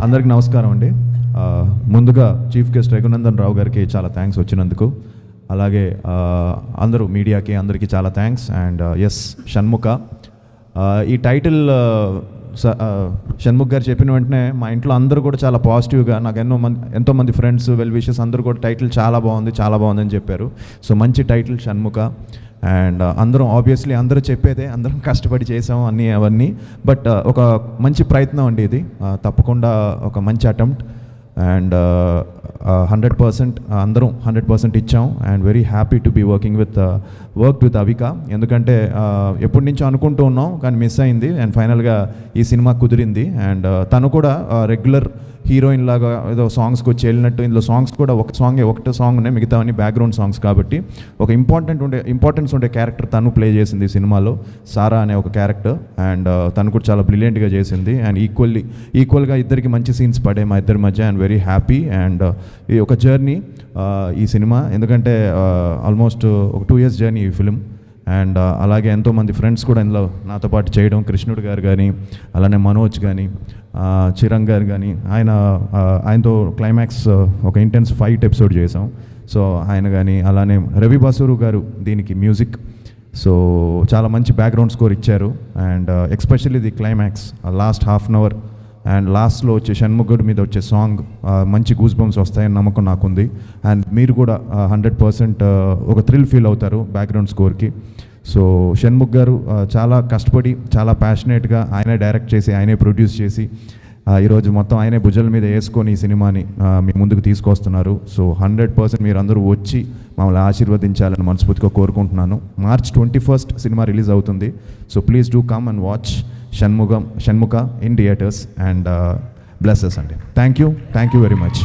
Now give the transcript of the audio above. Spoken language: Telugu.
అందరికీ నమస్కారం అండి. ముందుగా చీఫ్ గెస్ట్ రఘునందన్ రావు గారికి చాలా థ్యాంక్స్ వచ్చినందుకు. అలాగే అందరూ మీడియాకి అందరికీ చాలా థ్యాంక్స్. అండ్ ఎస్ షణ్ముఖ, ఈ టైటిల్ షణ్ముఖ్ గారు చెప్పిన వెంటనే మా ఇంట్లో అందరూ కూడా చాలా పాజిటివ్గా, నాకు ఎంతోమంది ఫ్రెండ్స్ వెల్ విషెస్ అందరూ కూడా టైటిల్ చాలా బాగుంది అని చెప్పారు. సో మంచి టైటిల్ షణ్ముఖ. అండ్ అందరం ఆబ్వియస్లీ అందరూ చెప్పేదే, అందరం కష్టపడి చేసాం అవన్నీ. బట్ ఒక మంచి ప్రయత్నం అండి ఇది, తప్పకుండా ఒక మంచి అటెంప్ట్. అండ్ 100% అందరం 100% ఇచ్చాం. And very happy to be work with Avika. ఎందుకంటే ఎప్పటి నుంచో అనుకుంటూ ఉన్నాం కానీ మిస్ అయింది. అండ్ ఫైనల్గా ఈ సినిమా కుదిరింది. అండ్ తను కూడా రెగ్యులర్ హీరోయిన్ లాగా ఏదో సాంగ్స్కి వచ్చి వెళ్ళినట్టు, ఇందులో సాంగ్స్ కూడా ఒకటే సాంగ్ ఉన్నాయి, మిగతావన్నీ బ్యాక్గ్రౌండ్ సాంగ్స్. కాబట్టి ఒక ఇంపార్టెన్స్ ఉండే క్యారెక్టర్ తను ప్లే చేసింది ఈ సినిమాలో, సారా అనే ఒక క్యారెక్టర్. అండ్ తను కూడా చాలా బ్రిలియంట్గా చేసింది. అండ్ ఈక్వల్గా ఇద్దరికి మంచి సీన్స్ పడే మా ఇద్దరి మధ్య. And very happy. అండ్ ఈ ఒక జర్నీ ఈ సినిమా, ఎందుకంటే ఆల్మోస్ట్ ఒక 2 years జర్నీ ఈ ఫిలిం. అండ్ అలాగే ఎంతోమంది ఫ్రెండ్స్ కూడా ఇందులో నాతో పాటు చేయడం, కృష్ణుడు గారు కానీ, అలానే మనోజ్ కానీ, చిరంగ్ గారు కానీ, ఆయనతో క్లైమాక్స్ ఒక ఇంటెన్స్ ఫైట్ ఎపిసోడ్ చేసాం. సో ఆయన కానీ, అలానే రవి బసూరు గారు దీనికి మ్యూజిక్. సో చాలా మంచి బ్యాక్గ్రౌండ్ స్కోర్ ఇచ్చారు. And especially the climax last ½ hour and లాస్ట్లో వచ్చే షణ్ముఖుడి మీద వచ్చే సాంగ్ మంచి గూస్ బంప్స్ వస్తాయని నమ్మకం నాకుంది. అండ్ మీరు కూడా 100% ఒక థ్రిల్ ఫీల్ అవుతారు బ్యాక్గ్రౌండ్ స్కోర్కి. సో షణ్ముఖ్ గారు చాలా కష్టపడి, చాలా ప్యాషనేట్గా ఆయనే డైరెక్ట్ చేసి, ఆయనే ప్రొడ్యూస్ చేసి, ఈరోజు మొత్తం ఆయనే భుజాల మీద వేసుకొని ఈ సినిమాని మీ ముందుకు తీసుకొస్తున్నారు. సో 100% మీరు అందరూ వచ్చి మమ్మల్ని ఆశీర్వదించాలని మనస్ఫూర్తిగా కోరుకుంటున్నాను. March 21st సినిమా రిలీజ్ అవుతుంది. So please do come and watch Shanmukha in theatres. And bless us అండి. Thank you very much.